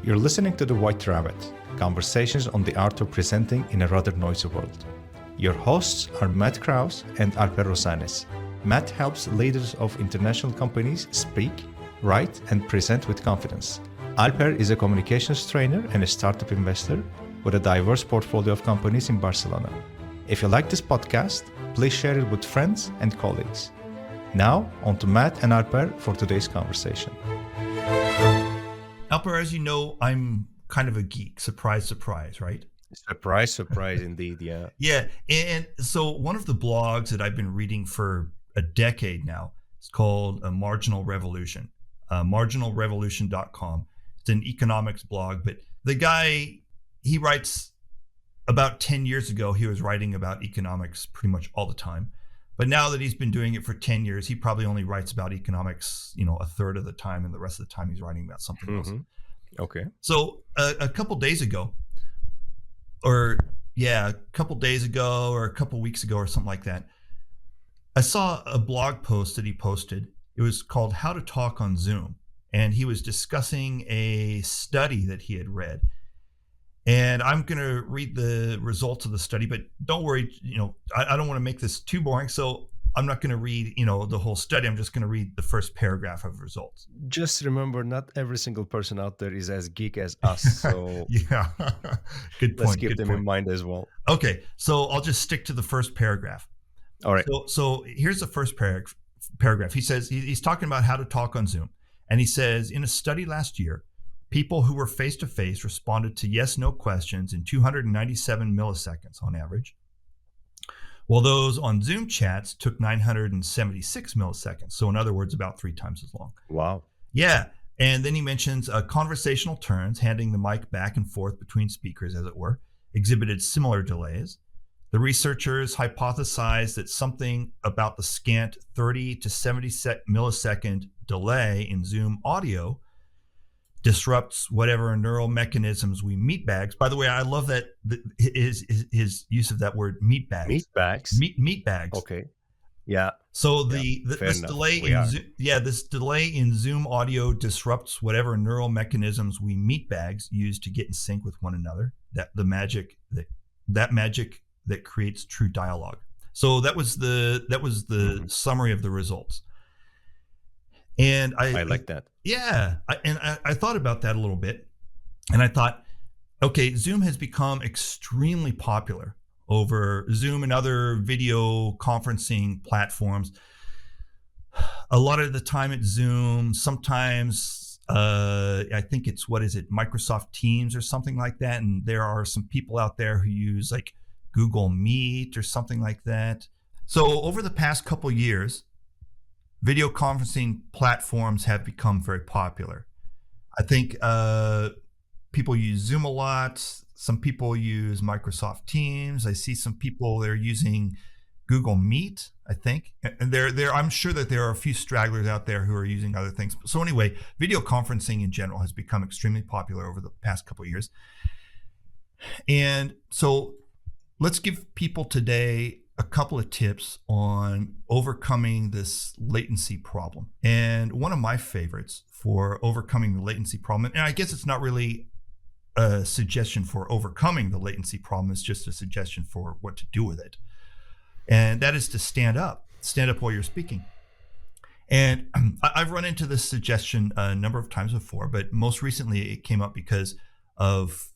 You're listening to The White Rabbit, conversations on the art of presenting in a rather noisy world. Your hosts are Matt Krause and Alper Rozanes. Matt helps leaders of international companies speak, write, and present with confidence. Alper is a communications trainer and a startup investor with a diverse portfolio of companies in Barcelona. If you like this podcast, please share it with friends and colleagues. Now, on to Matt and Alper for today's conversation. Alper, as you know, I'm kind of a geek. Surprise, surprise, right? Surprise, indeed, yeah. Yeah, and so one of the blogs that I've been reading for a decade now is called Marginal Revolution, marginalrevolution.com. It's an economics blog, but the guy, he writes about 10 years ago, he was writing about economics pretty much all the time. But now that he's been doing it for 10 years, he probably only writes about economics, a third of the time, and the rest of the time he's writing about something else. Okay. So a couple days ago, or a couple weeks ago or something like that, I saw a blog post that he posted. It was called How to Talk on Zoom. And he was discussing a study that he had read. And I'm going to read the results of the study, but don't worry, I don't want to make this too boring. So I'm not going to read, the whole study. I'm just going to read the first paragraph of results. Just remember, not every single person out there is as geek as us. So yeah, good point. Let's keep them in mind as well. Okay, so I'll just stick to the first paragraph. All right. So here's the first paragraph. He says, he's talking about how to talk on Zoom. And he says, in a study last year, people who were face-to-face responded to yes/no questions in 297 milliseconds on average, while those on Zoom chats took 976 milliseconds. So in other words, about 3 times as long. Wow. Yeah. And then he mentions conversational turns, handing the mic back and forth between speakers, as it were, exhibited similar delays. The researchers hypothesized that something about the scant 30 to 70 millisecond delay in Zoom audio disrupts whatever neural mechanisms we meatbags. By the way, I love that his use of that word meatbags. Meatbags. Okay. Yeah. So this delay in Zoom audio disrupts whatever neural mechanisms we meatbags use to get in sync with one another. That magic that creates true dialogue. So that was the summary of the results. And I like that. Yeah. I thought about that a little bit. And I thought, okay, Zoom has become extremely popular over Zoom and other video conferencing platforms. A lot of the time it's Zoom, sometimes I think it's, Microsoft Teams or something like that. And there are some people out there who use like Google Meet or something like that. So over the past couple years, video conferencing platforms have become very popular. I think people use Zoom a lot. Some people use Microsoft Teams. I see some people they're using Google Meet, I think. And I'm sure that there are a few stragglers out there who are using other things. So anyway, video conferencing in general has become extremely popular over the past couple of years. And so let's give people today a couple of tips on overcoming this latency problem. And one of my favorites for overcoming the latency problem, and I guess it's not really a suggestion for overcoming the latency problem, it's just a suggestion for what to do with it. And that is to stand up while you're speaking. And I've run into this suggestion a number of times before, but most recently it came up because of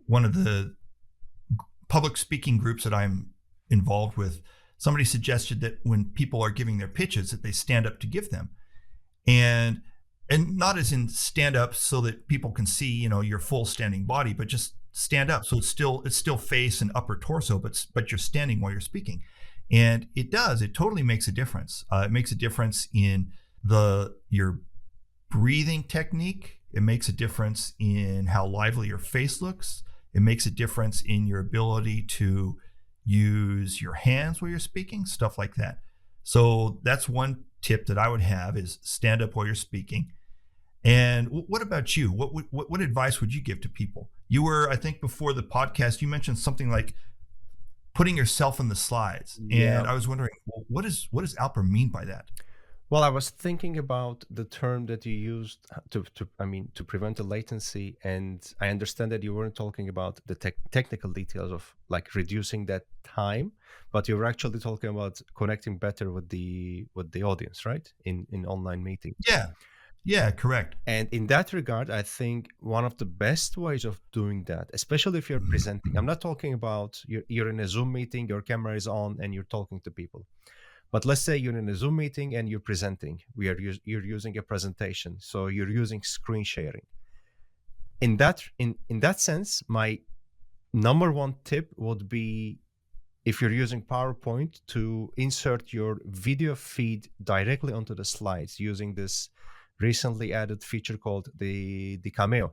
one of the public speaking groups that I'm involved with. Somebody suggested that when people are giving their pitches that they stand up to give them, and not as in stand up so that people can see your full standing body, but just stand up so it's still face and upper torso, but you're standing while you're speaking. And it totally makes a difference. It makes a difference in your breathing technique. It makes a difference in how lively your face looks. It makes a difference in your ability to use your hands while you're speaking, stuff like that. So that's one tip that I would have, is stand up while you're speaking. And what about you? What advice would you give to people? You were, I think before the podcast, you mentioned something like putting yourself in the slides. Yeah. And I was wondering, what does Alper mean by that? Well, I was thinking about the term that you used to prevent the latency, and I understand that you weren't talking about the technical details of like reducing that time, but you were actually talking about connecting better with the audience, right? In online meeting. Yeah. Yeah, correct. And in that regard, I think one of the best ways of doing that, especially if you're presenting, I'm not talking about you're in a Zoom meeting, your camera is on, and you're talking to people. But let's say you're in a Zoom meeting and you're presenting. You're using a presentation, so you're using screen sharing. In that sense, my number one tip would be, if you're using PowerPoint, to insert your video feed directly onto the slides using this recently added feature called the Cameo.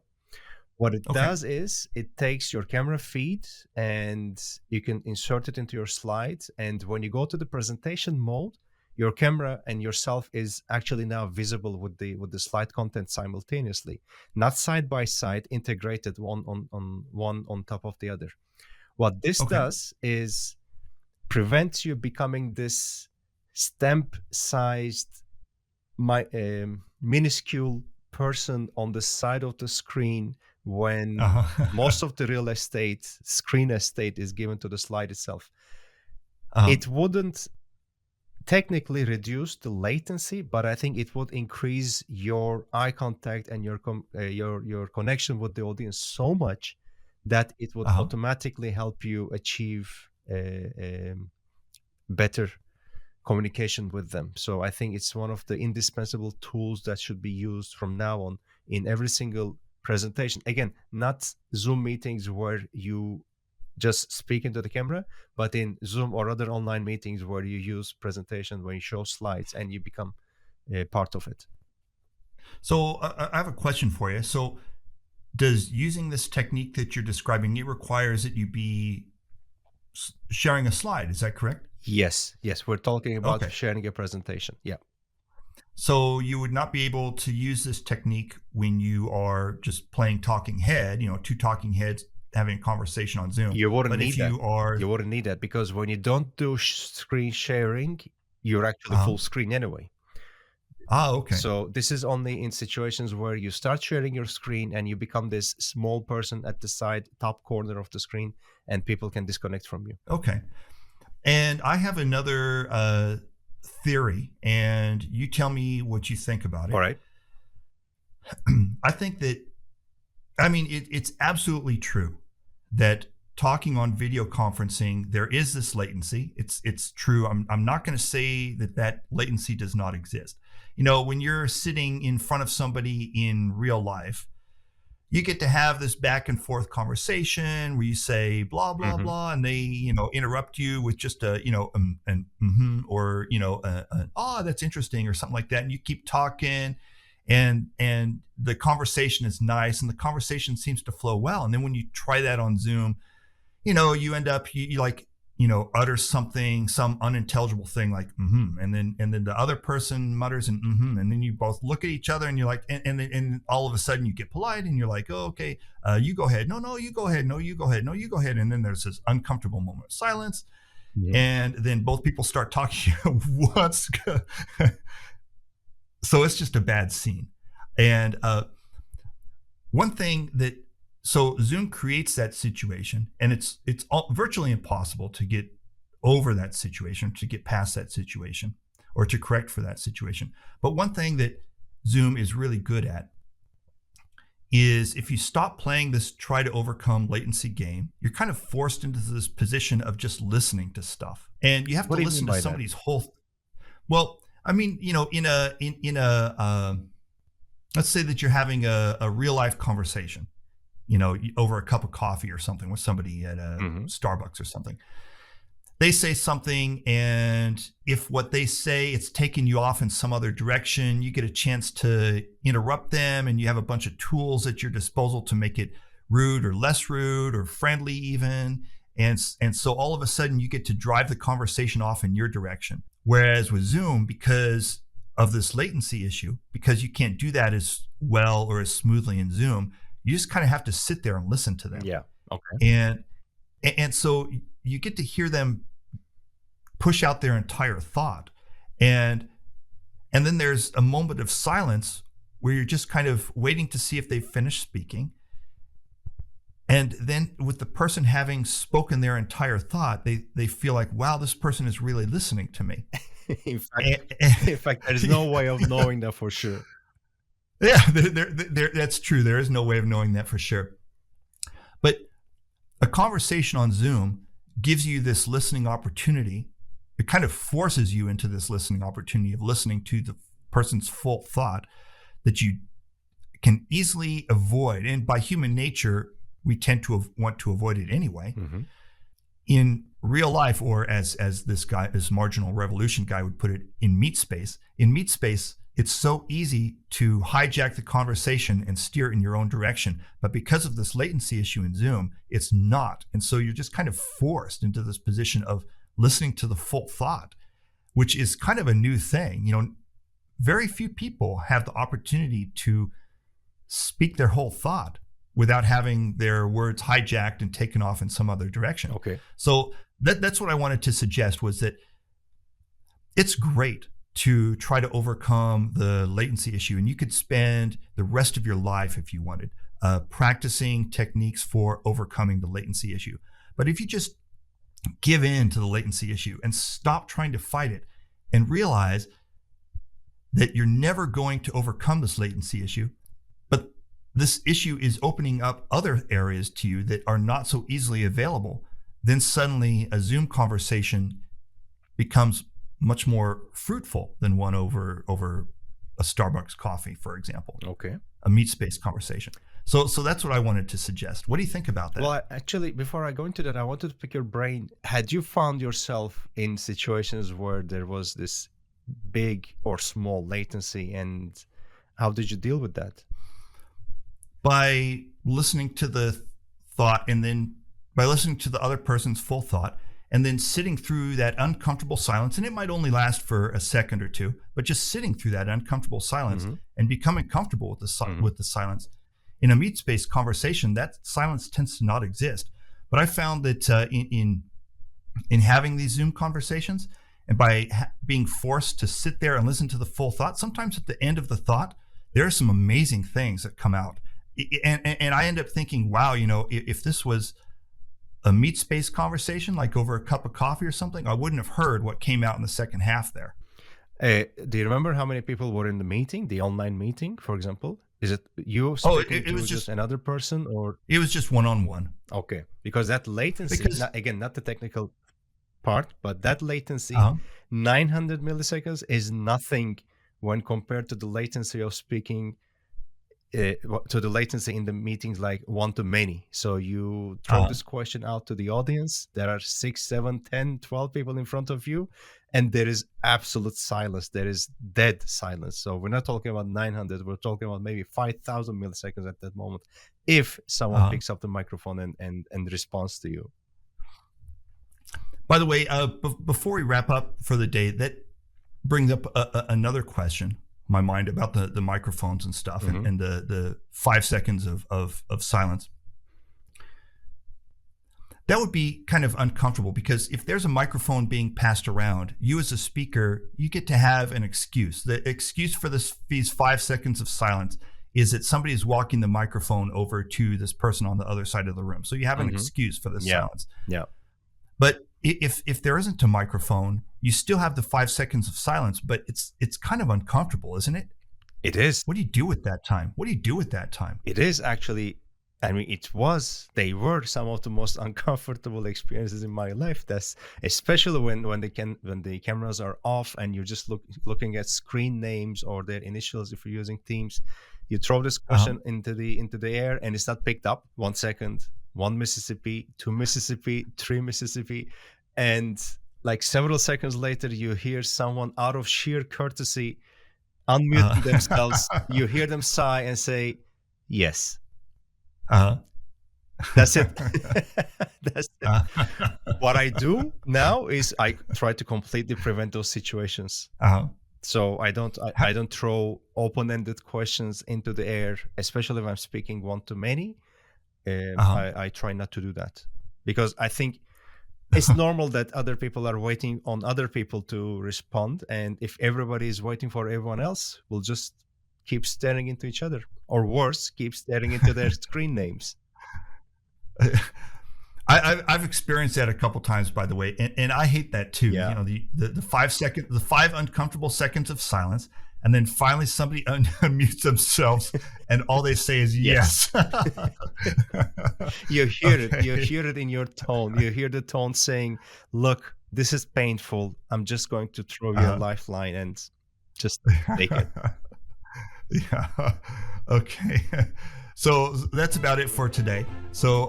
What it Okay. does is it takes your camera feed and you can insert it into your slides. And when you go to the presentation mode, your camera and yourself is actually now visible with the slide content simultaneously, not side by side, integrated one on top of the other. What this Okay. does is prevents you becoming this stamp-sized, minuscule person on the side of the screen when most of the real estate, screen estate, is given to the slide itself. It wouldn't technically reduce the latency, but I think it would increase your eye contact and your connection with the audience so much that it would automatically help you achieve better communication with them. So I think it's one of the indispensable tools that should be used from now on in every single presentation. Again, not Zoom meetings where you just speak into the camera, but in Zoom or other online meetings where you use presentation, where you show slides and you become a part of it. So I have a question for you. So does using this technique that you're describing, it requires that you be sharing a slide? Is that correct? Yes. We're talking about Okay. sharing a presentation. Yeah. So you would not be able to use this technique when you are just playing talking head, two talking heads having a conversation on Zoom. You wouldn't But need if that. you are, You wouldn't need that because when you don't do screen sharing, you're actually full screen anyway. okay. So this is only in situations where you start sharing your screen and you become this small person at the side, top corner of the screen, and people can disconnect from you. Okay. And I have another theory, and you tell me what you think about it. All right. I think that, it's absolutely true that talking on video conferencing, there is this latency. It's true. I'm not going to say that latency does not exist. When you're sitting in front of somebody in real life, you get to have this back and forth conversation where you say blah blah blah, and they interrupt you with just a or oh, that's interesting or something like that, and you keep talking, and the conversation is nice and the conversation seems to flow well. And then when you try that on Zoom, you end up you like utter something, some unintelligible thing like and then the other person mutters and and then you both look at each other and you're like, and all of a sudden you get polite and you're like, oh, okay, you go ahead, no you go ahead, no you go ahead, no you go ahead, and then there's this uncomfortable moment of silence, and then both people start talking. What's good? So it's just a bad scene. And one thing that so Zoom creates that situation, and it's virtually impossible to get over that situation, to get past that situation, or to correct for that situation. But one thing that Zoom is really good at is, if you stop playing this try to overcome latency game, you're kind of forced into this position of just listening to stuff, and you have to listen to somebody's whole. Well, in a let's say that you're having a real life conversation, over a cup of coffee or something with somebody at a Starbucks or something. They say something, and if what they say, it's taking you off in some other direction, you get a chance to interrupt them, and you have a bunch of tools at your disposal to make it rude or less rude or friendly even. And so all of a sudden you get to drive the conversation off in your direction. Whereas with Zoom, because of this latency issue, because you can't do that as well or as smoothly in Zoom, you just kind of have to sit there and listen to them. Yeah. Okay. And so you get to hear them push out their entire thought. And And then there's a moment of silence where you're just kind of waiting to see if they've finished speaking. And then with the person having spoken their entire thought, they feel like, wow, this person is really listening to me. In fact, there's no way of knowing that for sure. Yeah, that's true. There is no way of knowing that for sure. But a conversation on Zoom gives you this listening opportunity. It kind of forces you into this listening opportunity of listening to the person's full thought that you can easily avoid. And by human nature, we tend to want to avoid it anyway. Mm-hmm. In real life, or as this Marginal Revolution guy would put it, in meat space, it's so easy to hijack the conversation and steer it in your own direction. But because of this latency issue in Zoom, it's not. And so you're just kind of forced into this position of listening to the full thought, which is kind of a new thing. You know, very few people have the opportunity to speak their whole thought without having their words hijacked and taken off in some other direction. Okay. So that's what I wanted to suggest, was that it's great to try to overcome the latency issue. And you could spend the rest of your life, if you wanted, practicing techniques for overcoming the latency issue. But if you just give in to the latency issue and stop trying to fight it and realize that you're never going to overcome this latency issue, but this issue is opening up other areas to you that are not so easily available, then suddenly a Zoom conversation becomes much more fruitful than one over a Starbucks coffee, for example. Okay. A meat space conversation. So that's what I wanted to suggest. What do you think about that? Well, actually, before I go into that, I wanted to pick your brain. Had you found yourself in situations where there was this big or small latency, and how did you deal with that? By listening to the thought, and then by listening to the other person's full thought, and then sitting through that uncomfortable silence. And it might only last for a second or two, but just sitting through that uncomfortable silence, mm-hmm. and becoming comfortable with mm-hmm. with the silence. In a meat space conversation, that silence tends to not exist. But I found that in having these Zoom conversations, and by being forced to sit there and listen to the full thought, sometimes at the end of the thought, there are some amazing things that come out. And I end up thinking, wow, you know, if this was a meat space conversation, like over a cup of coffee or something, I wouldn't have heard what came out in the second half there. Do you remember how many people were in the meeting, the online meeting, for example? Is it you speaking it was just another person, or? It was just one-on-one. Okay, because that latency, not the technical part, but that latency, 900 milliseconds is nothing when compared to the latency of speaking, to the latency in the meetings like one-to-many. So you throw this question out to the audience. There are 6, 7, 10, 12 people in front of you, and there is absolute silence. There is dead silence. So we're not talking about 900. We're talking about maybe 5,000 milliseconds at that moment, if someone picks up the microphone and responds to you. By the way, before we wrap up for the day, that brings up another question in my mind about the microphones and stuff, mm-hmm. and the 5 seconds of silence. That would be kind of uncomfortable, because if there's a microphone being passed around, you as a speaker, you get to have an excuse. The excuse for these 5 seconds of silence is that somebody is walking the microphone over to this person on the other side of the room. So you have an excuse for the silence. Yeah. But if there isn't a microphone, you still have the 5 seconds of silence, but it's kind of uncomfortable, isn't it? It is. What do you do with that time? It is actually. I mean, they were some of the most uncomfortable experiences in my life. That's especially when the cameras are off and you're just looking at screen names or their initials. If you're using Teams, you throw this question into the air and it's not picked up. 1 second, 1 Mississippi, 2 Mississippi, 3 Mississippi, and like several seconds later, you hear someone out of sheer courtesy unmute themselves. You hear them sigh and say, "Yes." That's it. That's it. What I do now is I try to completely prevent those situations. So I don't throw open-ended questions into the air, especially if I'm speaking one to many. I try not to do that, because I think It's normal that other people are waiting on other people to respond. And if everybody is waiting for everyone else, we'll just keep staring into each other. Or worse, keep staring into their screen names. I've experienced that a couple times, by the way, and I hate that too. Yeah. You know, the 5 uncomfortable seconds of silence, and then finally somebody unmutes themselves, and all they say is yes. You hear it. You hear it in your tone. You hear the tone saying, "Look, this is painful. I'm just going to throw you a lifeline and just take it." Yeah. Okay. So that's about it for today. So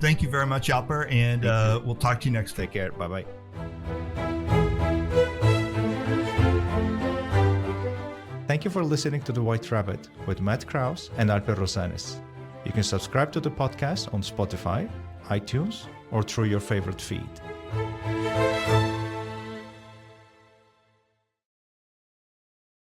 thank you very much, Alper, and we'll talk to you next week. Take care. Bye-bye. Thank you for listening to The White Rabbit with Matt Krause and Alper Rozanes. You can subscribe to the podcast on Spotify, iTunes, or through your favorite feed.